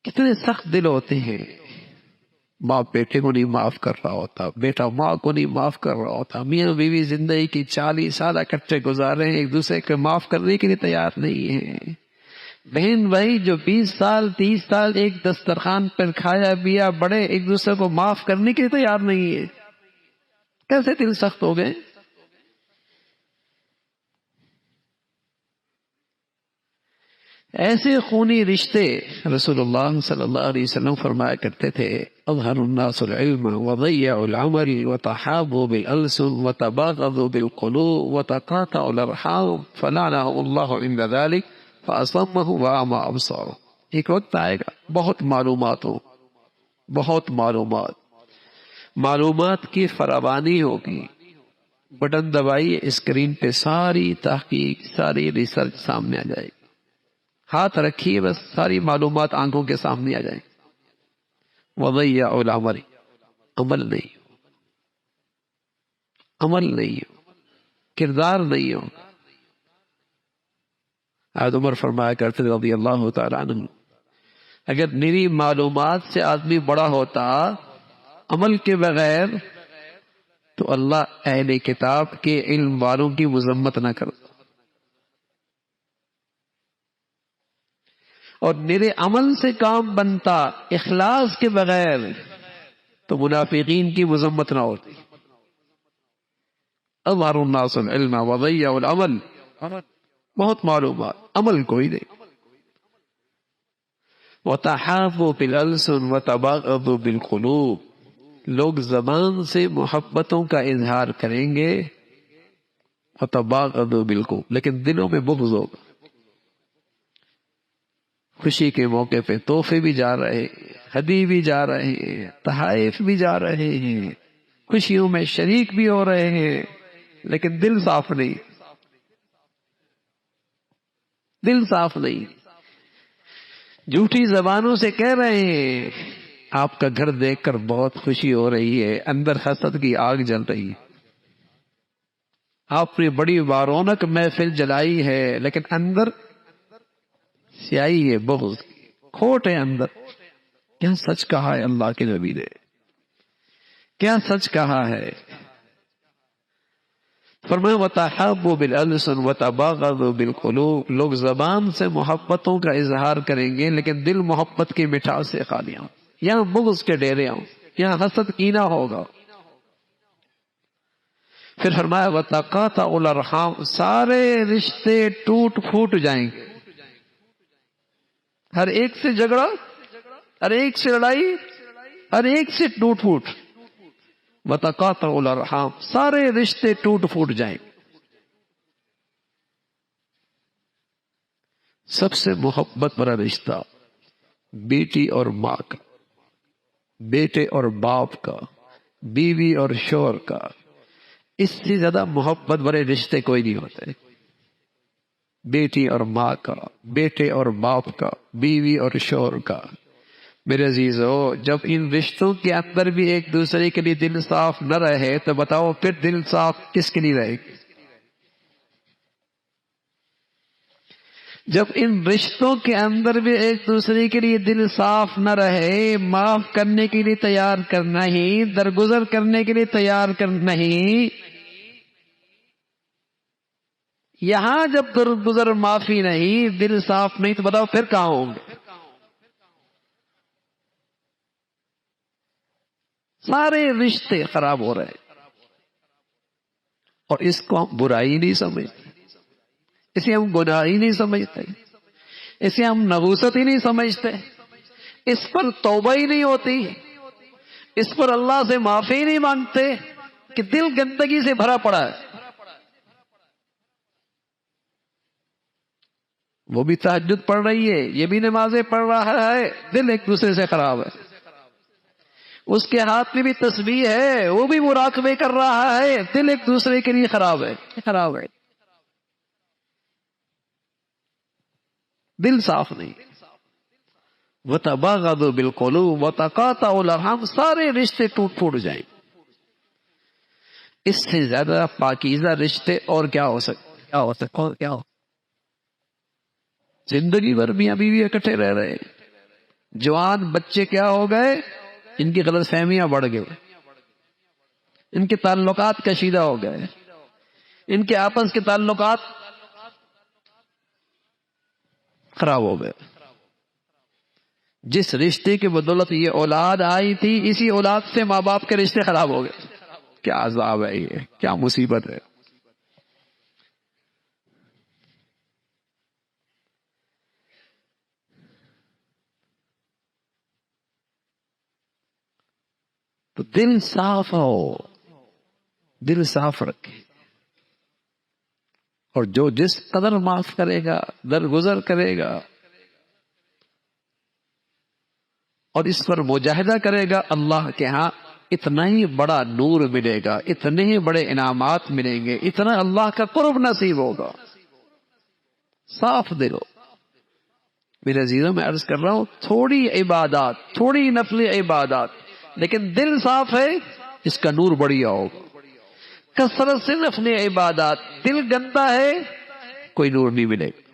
کتنے سخت دل ہوتے ہیں، باپ بیٹے کو نہیں معاف کر رہا ہوتا، بیٹا ماں کو نہیں معاف کر رہا ہوتا، میاں بیوی زندگی کی 40 سال اکٹھے گزار رہے ہیں، ایک دوسرے کو معاف کرنے کے لیے تیار نہیں ہیں۔ بہن بھائی جو 20 سال 30 سال ایک دسترخوان پر کھایا پیا بڑے، ایک دوسرے کو معاف کرنے کے لیے تیار نہیں ہے، کیسے دل سخت ہو گئے؟ ایسے خونی رشتے رسول اللہ صلی اللہ علیہ وسلم فرمایا کرتے تھے، اظہر الناس العلم وضيعوا العمل وتحابوا بالألسن وتباغضوا بالقلوب وتقاطعوا الارحام فلعنهم الله عند ذلك فأصمه وأعمى أبصاره۔ ایک وقت آئے گا بہت معلومات ہو، بہت معلومات کی فراوانی ہوگی، بٹن دبائی اسکرین پہ ساری تحقیق ساری ریسرچ سامنے آ جائے گی، ہاتھ رکھیے بس ساری معلومات آنکھوں کے سامنے آ جائیں۔ وضيع العمل، عمل نہیں ہو، عمل نہیں ہو، کردار نہیں ہو۔ حضرت عمر فرمایا کرتے تھے رضی اللہ تعالی عنہ، اگر میری معلومات سے آدمی بڑا ہوتا عمل کے بغیر تو اللہ اہل کتاب کے علم والوں کی مذمت نہ کرتا، اور میرے عمل سے کام بنتا اخلاص کے بغیر تو منافقین کی مذمت نہ ہوتی۔ اظہر الناس العلم وضيعوا العمل، بہت معلومات، عمل کوئی نہیں۔ وتحابوا بالألسن وتباغضوا بالقلوب، لوگ زبان سے محبتوں کا اظہار کریں گے، وتباغضوا بالقلوب، لیکن دلوں میں بغض ہوگا۔ خوشی کے موقع پہ تحفے بھی جا رہے ہیں، ہدیے بھی جا رہے ہیں، تحائف بھی جا رہے ہیں، خوشیوں میں شریک بھی ہو رہے ہیں، لیکن دل صاف نہیں، دل صاف نہیں۔ جھوٹی زبانوں سے کہہ رہے ہیں آپ کا گھر دیکھ کر بہت خوشی ہو رہی ہے، اندر حسد کی آگ جل رہی ہے، آپ نے بڑی بارونق محفل جلائی ہے لیکن اندر سیاہی ہے، بغض کی کھوٹ ہے اندر۔ کیا سچ کہا ہے اللہ کے نبی نے، کیا سچ کہا ہے؟ فرمایا وتحابوا بالألسن وتباغضوا بالقلوب، لوگ زبان سے محبتوں کا اظہار کریں گے لیکن دل محبت کی مٹھاس سے خالی ہوں، یہاں بغض کے ڈیرے ہوں، یہاں حسد کینہ ہوگا۔ پھر فرمایا وتقاطعوا الارحام، سارے رشتے ٹوٹ پھوٹ جائیں گے، ہر ایک سے جھگڑا، ہر ایک سے لڑائی، ہر ایک سے ٹوٹ پھوٹ۔ وتقاطعوا الارحام، سارے رشتے ٹوٹ پھوٹ جائیں۔ سب سے محبت بڑا رشتہ بیٹی اور ماں کا، بیٹے اور باپ کا، بیوی اور شوہر کا، اس سے زیادہ محبت بڑے رشتے کوئی نہیں ہوتے۔ بیٹی اور ماں کا، بیٹے اور باپ کا، بیوی اور شوہر کا۔ میرے عزیزو، جب ان رشتوں کے اندر بھی ایک دوسرے کے لیے دل صاف نہ رہے تو بتاؤ پھر دل صاف کس کے لیے رہے گی؟ جب ان رشتوں کے اندر بھی ایک دوسرے کے لیے دل صاف نہ رہے، معاف کرنے کے لیے تیار کرنا ہی، درگزر کرنے کے لیے تیار کرنا ہی، یہاں جب درگزر معافی نہیں، دل صاف نہیں، تو بتاؤ پھر کہاں ہوں گے؟ سارے رشتے خراب ہو رہے ہیں، اور اس کو ہم برائی نہیں سمجھتے، اسے ہم گناہ ہی نہیں سمجھتے، اسے ہم نغوست ہی نہیں سمجھتے، اس پر توبہ ہی نہیں ہوتی، اس پر اللہ سے معافی نہیں مانگتے کہ دل گندگی سے بھرا پڑا ہے۔ وہ بھی تہجد پڑھ رہی ہے، یہ بھی نمازیں پڑھ رہا ہے، دل ایک دوسرے سے خراب ہے۔ اس کے ہاتھ میں بھی تسبیح ہے، وہ بھی مراقبے کر رہا ہے، دل ایک دوسرے کے لیے خراب ہے، خراب ہے، دل صاف نہیں۔ وَتَبَاغَضُوا بِالْقُلُوبِ وَتَقَاطَعُوا الْأَرْحَامَ، سارے رشتے ٹوٹ پھوٹ جائیں۔ اس سے زیادہ پاکیزہ رشتے اور کیا ہو سکتے؟ کیا ہو؟ زندگی بھر میاں بیوی اکٹھے رہ رہے ہیں، جوان بچے کیا ہو گئے؟ ان کی غلط فہمیاں بڑھ گئے، ان کے تعلقات کشیدہ ہو گئے، ان کے آپس کے تعلقات خراب ہو گئے۔ جس رشتے کی بدولت یہ اولاد آئی تھی، اسی اولاد سے ماں باپ کے رشتے خراب ہو گئے۔ کیا عذاب ہے یہ، کیا مصیبت ہے۔ تو دل صاف ہو، دل صاف رکھے، اور جو جس قدر معاف کرے گا، درگزر کرے گا اور اس پر مجاہدہ کرے گا، اللہ کے ہاں اتنا ہی بڑا نور ملے گا، اتنے ہی بڑے انعامات ملیں گے، اتنا اللہ کا قرب نصیب ہوگا۔ صاف دل ہو۔ میرے عزیزوں، میں عرض کر رہا ہوں، تھوڑی عبادات، تھوڑی نفلی عبادات، لیکن دل صاف ہے، اس کا نور بڑھیا ہوگا۔ کثرت سے نفلی عبادات، دل گندا ہے، کوئی نور نہیں ملے گا۔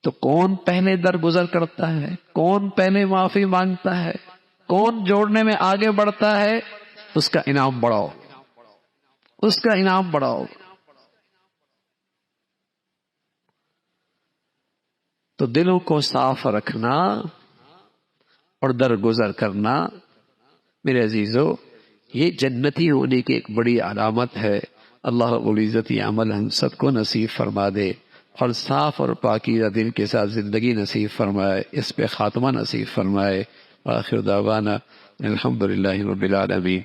تو کون پہلے درگزر کرتا ہے؟ کون پہلے معافی مانگتا ہے؟ کون جوڑنے میں آگے بڑھتا ہے؟ اس کا انعام بڑھاؤ، اس کا انعام بڑھاؤ۔ تو دلوں کو صاف رکھنا اور درگزر کرنا، میرے عزیزو، یہ جنتی ہونے کی ایک بڑی علامت ہے۔ اللہ رب العزت یہ عمل ہم سب کو نصیب فرما دے، اور صاف اور پاکیزہ دل کے ساتھ زندگی نصیب فرمائے، اس پہ خاتمہ نصیب فرمائے۔ آخر دعوانا الحمدللہ رب العالمین۔